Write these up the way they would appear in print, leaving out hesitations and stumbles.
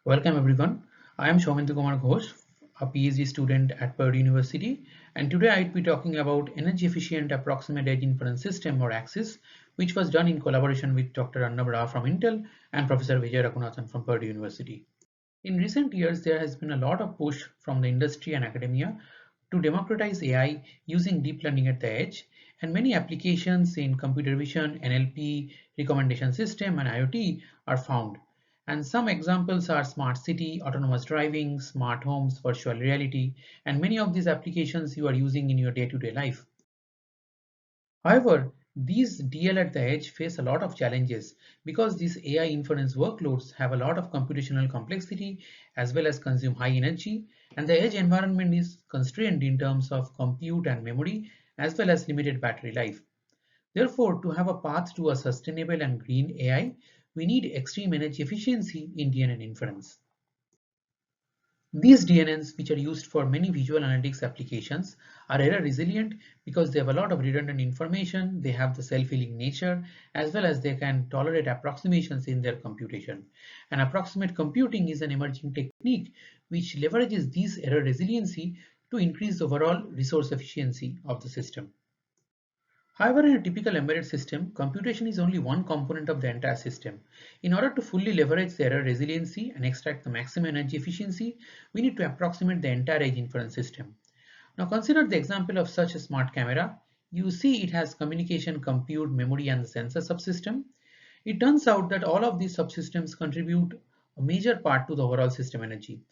Welcome everyone. I am Soumendu Ghosh, a PhD student at Purdue University, and today I'd be talking about energy efficient approximate edge inference system or AXIS, which was done in collaboration with Dr. Arnab Raha from Intel and Professor Vijay Raghunathan from Purdue University. In recent years, there has been a lot of push from the industry and academia to democratize AI using deep learning at the edge, and many applications in computer vision, NLP, recommendation system, and IoT are found. And some examples are smart city, autonomous driving, smart homes, virtual reality, and many of these applications you are using in your day-to-day life. However, these DL at the edge face a lot of challenges because these AI inference workloads have a lot of computational complexity as well as consume high energy, and the edge environment is constrained in terms of compute and memory as well as limited battery life. Therefore, to have a path to a sustainable and green AI, we need extreme energy efficiency in DNN inference. These DNNs, which are used for many visual analytics applications, are error resilient because they have a lot of redundant information, they have the self-healing nature, as well as they can tolerate approximations in their computation. And approximate computing is an emerging technique which leverages this error resiliency to increase the overall resource efficiency of the system. However, in a typical embedded system, computation is only one component of the entire system. In order to fully leverage the error resiliency and extract the maximum energy efficiency, we need to approximate the entire edge inference system. Now consider the example of such a smart camera. You see it has communication, compute, memory, and the sensor subsystem. It turns out that all of these subsystems contribute a major part to the overall system energy.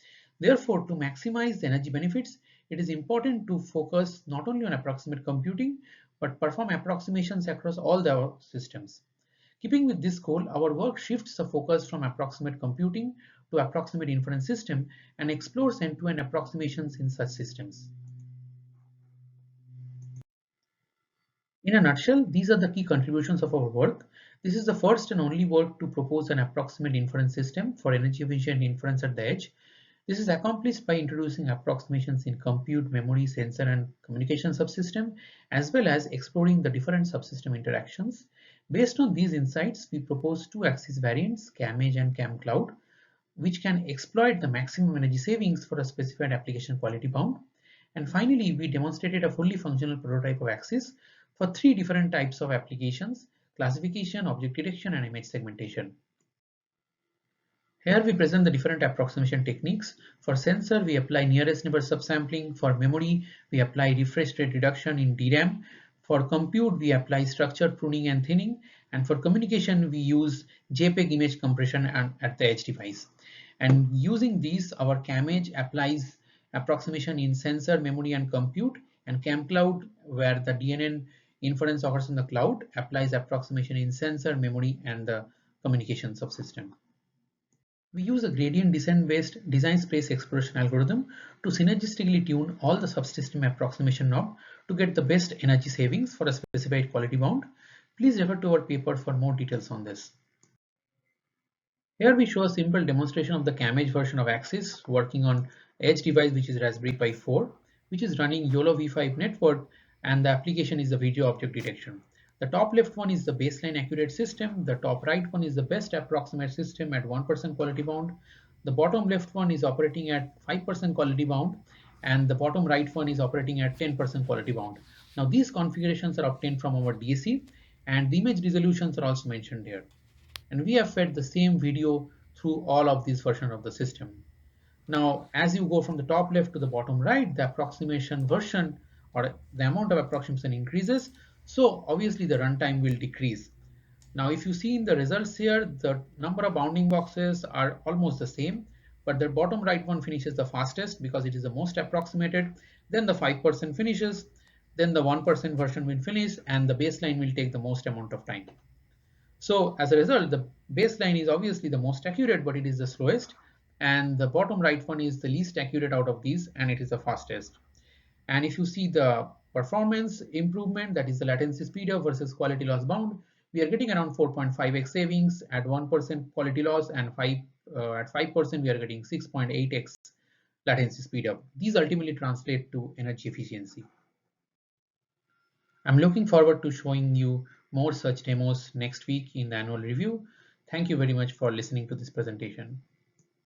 Therefore, to maximize the energy benefits, it is important to focus not only on approximate computing, but perform approximations across all the systems. Keeping with this goal, our work shifts the focus from approximate computing to approximate inference system and explores end-to-end approximations in such systems. In a nutshell, these are the key contributions of our work. This is the first and only work to propose an approximate inference system for energy efficient inference at the edge. This is accomplished by introducing approximations in compute, memory, sensor, and communication subsystem, as well as exploring the different subsystem interactions. Based on these insights, we propose two axis variants, CamEdge and CamCloud, which can exploit the maximum energy savings for a specified application quality bound. And finally, we demonstrated a fully functional prototype of axis for three different types of applications: classification, object detection, and image segmentation. Here we present the different approximation techniques. For sensor, we apply nearest neighbor subsampling. For memory, we apply refresh rate reduction in DRAM. For compute, we apply structure pruning and thinning. And for communication, we use JPEG image compression at the edge device. And using these, our CamEdge applies approximation in sensor, memory, and compute. And CamCloud, where the DNN inference occurs in the cloud, applies approximation in sensor, memory, and the communication subsystem. We use a gradient descent-based design space exploration algorithm to synergistically tune all the subsystem approximation knob to get the best energy savings for a specified quality bound. Please refer to our paper for more details on this. Here we show a simple demonstration of the CamEdge version of Axis working on edge device, which is Raspberry Pi 4, which is running YOLO v5 network, and the application is the video object detection. The top left one is the baseline accurate system. The top right one is the best approximate system at 1% quality bound. The bottom left one is operating at 5% quality bound, and the bottom right one is operating at 10% quality bound. Now these configurations are obtained from our DAC, and the image resolutions are also mentioned here. And we have fed the same video through all of these versions of the system. Now, as you go from the top left to the bottom right, the approximation version or the amount of approximation increases. So obviously the runtime will decrease. Now, if you see in the results here, the number of bounding boxes are almost the same, but the bottom right one finishes the fastest because it is the most approximated. Then the 5% finishes, then the 1% version will finish, and the baseline will take the most amount of time. So as a result, the baseline is obviously the most accurate, but it is the slowest. And the bottom right one is the least accurate out of these, and it is the fastest. And if you see the performance improvement, that is the latency speed up versus quality loss bound, we are getting around 4.5x savings at 1% quality loss, and at 5% we are getting 6.8x latency speed up. These ultimately translate to energy efficiency. I'm looking forward to showing you more such demos next week in the annual review. Thank you very much for listening to this presentation.